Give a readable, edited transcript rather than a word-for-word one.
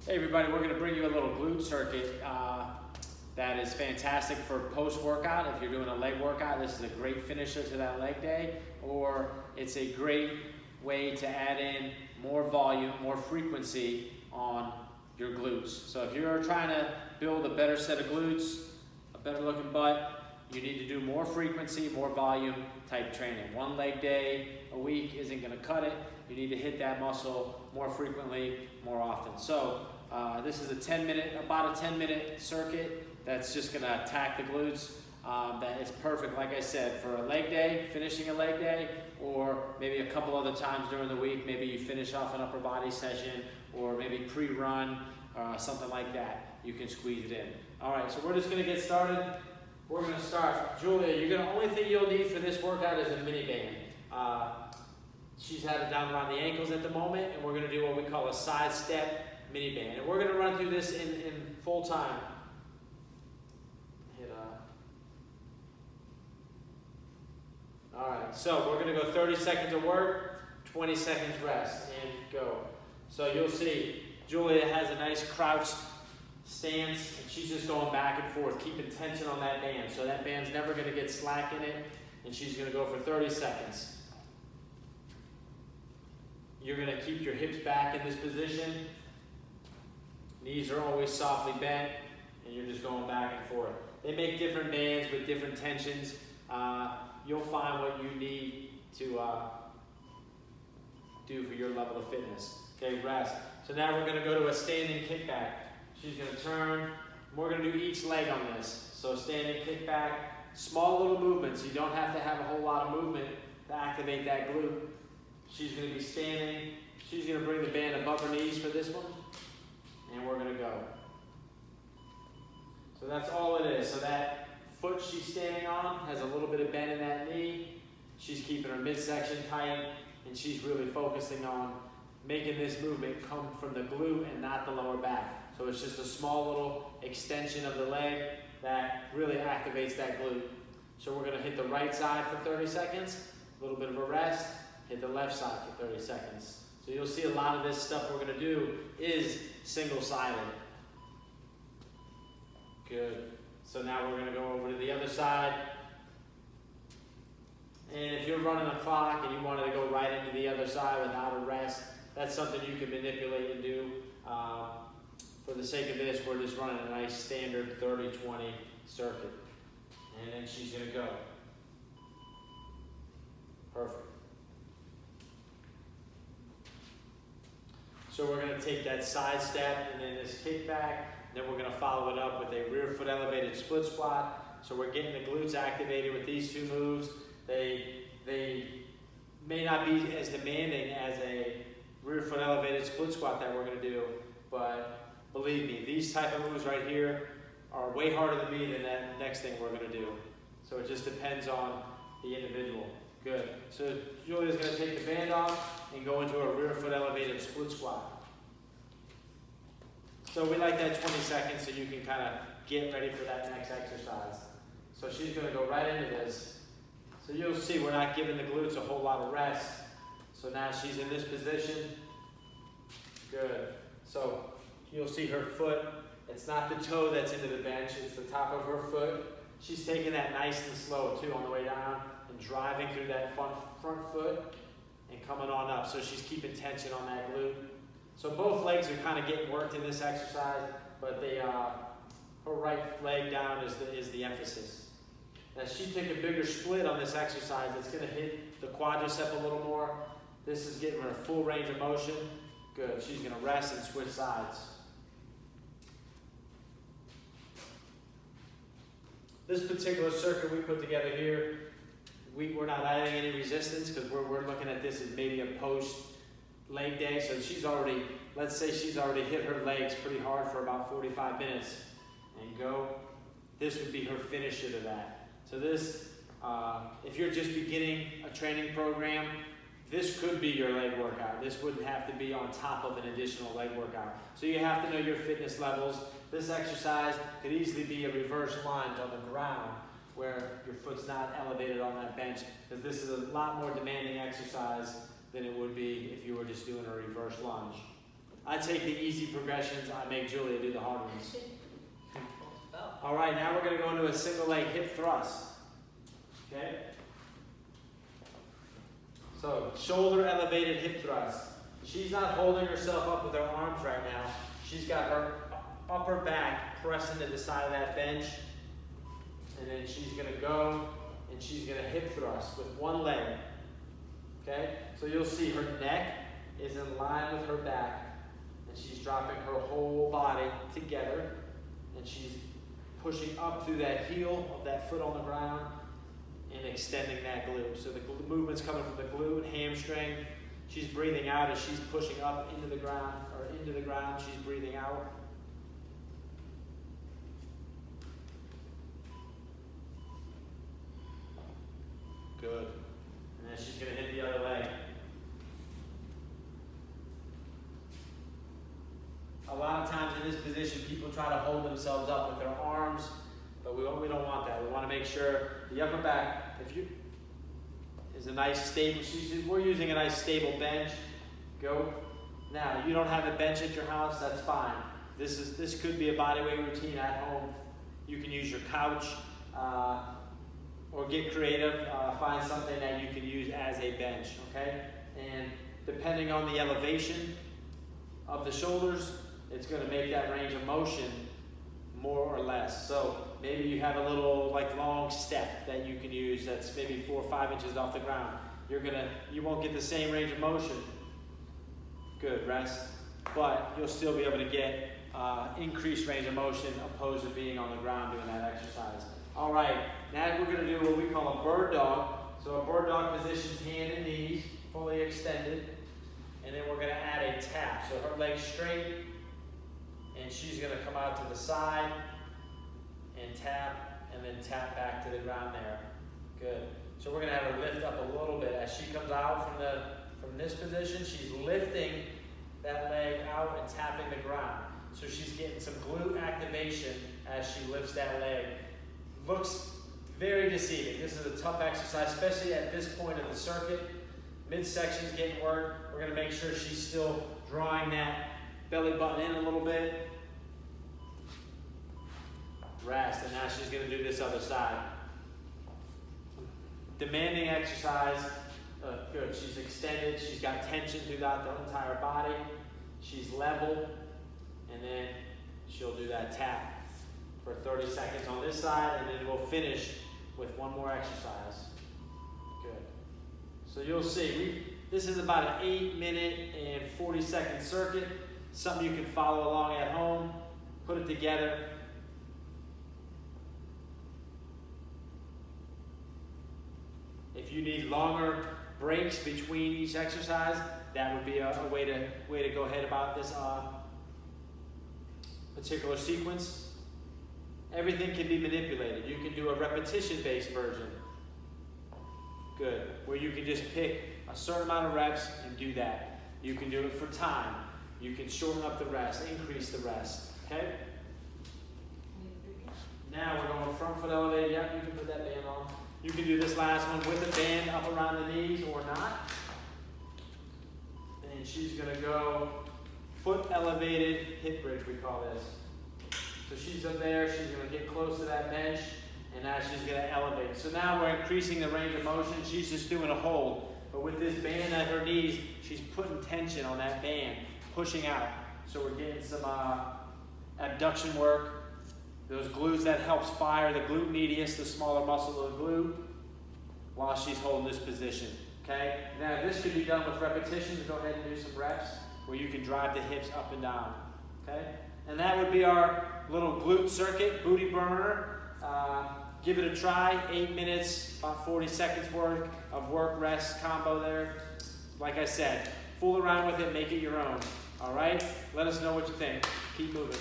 Hey everybody, we're going to bring you a little glute circuit that is fantastic for post-workout. If you're doing a leg workout, this is a great finisher to that leg day, or it's a great way to add in more volume, more frequency on your glutes. So if you're trying to build a better set of glutes, a better looking butt, you need to do more frequency, more volume type training. One leg day a week isn't going to cut it. You need to hit that muscle more frequently, more often. So this is about a 10-minute circuit that's just going to attack the glutes. That is perfect, like I said, for a leg day, finishing a leg day, or maybe a couple other times during the week. Maybe you finish off an upper body session, or maybe pre-run, something like that. You can squeeze it in. All right, so we're just going to get started. We're going to start. Julia, the only thing you'll need for this workout is a mini band. She's had it down around the ankles at the moment, and we're going to do what we call a sidestep mini band. And we're going to run through this in full time. All right, so we're going to go 30 seconds of work, 20 seconds rest, and go. So you'll see Julia has a nice crouched stance, and she's just going back and forth, keeping tension on that band. So that band's never going to get slack in it, and she's going to go for 30 seconds. You're going to keep your hips back in this position. Knees are always softly bent, and you're just going back and forth. They make different bands with different tensions. You'll find what you need to do for your level of fitness. Okay, rest. So now we're going to go to a standing kickback. She's going to turn. We're going to do each leg on this. So standing kickback, small little movements. You don't have to have a whole lot of movement to activate that glute. She's going to be standing. She's going to bring the band above her knees for this one. And we're going to go. So that's all it is. So that foot she's standing on has a little bit of bend in that knee. She's keeping her midsection tight, and she's really focusing on making this movement come from the glute and not the lower back. So it's just a small little extension of the leg that really activates that glute. So we're going to hit the right side for 30 seconds, a little bit of a rest, hit the left side for 30 seconds. So you'll see a lot of this stuff we're going to do is single-sided. Good. So now we're going to go over to the other side. And if you're running a clock and you wanted to go right into the other side without a rest, that's something you can manipulate and do. For the sake of this, we're just running a nice standard 30-20 circuit. And then she's going to go. Perfect. So we're going to take that side step and then this kickback. Then we're going to follow it up with a rear foot elevated split squat. So we're getting the glutes activated with these two moves. They may not be as demanding as a rear foot elevated split squat that we're going to do, but believe me, these type of moves right here are way harder than me than that next thing we're going to do. So it just depends on the individual. Good. So Julia's going to take the band off and go into a rear foot elevated split squat. So we like that 20 seconds so you can kind of get ready for that next exercise. So she's going to go right into this. So you'll see we're not giving the glutes a whole lot of rest. So now she's in this position. Good. So you'll see her foot. It's not the toe that's into the bench. It's the top of her foot. She's taking that nice and slow too on the way down and driving through that front foot and coming on up. So she's keeping tension on that glute. So both legs are kind of getting worked in this exercise, but her right leg down is the emphasis. As she take a bigger split on this exercise, it's going to hit the quadricep a little more. This is getting her full range of motion. Good. She's going to rest and switch sides. This particular circuit we put together here, we're not adding any resistance because we're looking at this as maybe a post leg day. So let's say she's already hit her legs pretty hard for about 45 minutes and go. This would be her finisher to that. So this, if you're just beginning a training program, this could be your leg workout. This wouldn't have to be on top of an additional leg workout. So you have to know your fitness levels. This exercise could easily be a reverse lunge on the ground where your foot's not elevated on that bench, because this is a lot more demanding exercise than it would be if you were just doing a reverse lunge. I take the easy progressions, I make Julia do the hard ones. All right, now we're gonna go into a single leg hip thrust, okay? So, shoulder elevated hip thrust. She's not holding herself up with her arms right now. She's got her upper back pressed into the side of that bench, and then she's gonna go and she's gonna hip thrust with one leg, okay? So you'll see her neck is in line with her back, and she's dropping her whole body together, and she's pushing up through that heel of that foot on the ground and extending that glute. So the movement's coming from the glute, hamstring. She's breathing out as she's pushing up into the ground, or into the ground, she's breathing out. Good. And then she's going to hit the other leg. A lot of times in this position, people try to hold themselves up with their arms, but we don't want that. We want to make sure the upper back, is a nice stable. We're using a nice stable bench. Go. Now, you don't have a bench at your house, that's fine. This could be a bodyweight routine at home. You can use your couch, or get creative. Find something that you can use as a bench, okay? And depending on the elevation of the shoulders, it's going to make that range of motion more or less. So maybe you have a little long step that you can use that's maybe 4 or 5 inches off the ground. You won't get the same range of motion. Good, rest. But you'll still be able to get increased range of motion opposed to being on the ground doing that exercise. All right, now we're going to do what we call a bird dog. So a bird dog position's hand and knees fully extended, and then we're going to add a tap. So her legs straight, and she's going to come out to the side and then tap back to the ground there. Good. So we're going to have her lift up a little bit as she comes out from this position. She's lifting that leg out and tapping the ground. So she's getting some glute activation as she lifts that leg. Looks very deceiving. This is a tough exercise, especially at this point of the circuit. Midsection's getting worked. We're going to make sure she's still drawing that belly button in a little bit. Rest, and now she's going to do this other side. Demanding exercise. Good. She's extended. She's got tension throughout the entire body. She's level, and then she'll do that tap for 30 seconds on this side, and then we'll finish with one more exercise. Good. So you'll see, this is about an 8-minute and 40-second circuit. Something you can follow along at home. Put it together. If you need longer breaks between each exercise, that would be a way to go ahead about this particular sequence. Everything can be manipulated. You can do a repetition-based version. Good. Where you can just pick a certain amount of reps and do that. You can do it for time. You can shorten up the rest, increase the rest. Okay? Now we're going front foot elevated. Yep, you can put that band on. You can do this last one with the band up around the knees or not. And she's going to go foot elevated hip bridge, we call this. So she's up there, she's going to get close to that bench, and now she's going to elevate. So now we're increasing the range of motion. She's just doing a hold. But with this band at her knees, she's putting tension on that band, pushing out. So we're getting some abduction work. Those glutes, that helps fire the glute medius, the smaller muscle of the glute, while she's holding this position. Okay? Now this could be done with repetitions. Go ahead and do some reps where you can drive the hips up and down. Okay? And that would be our little glute circuit, booty burner. Give it a try. 8 minutes, about 40 seconds worth of work, rest combo there. Like I said, fool around with it, make it your own. All right? Let us know what you think. Keep moving.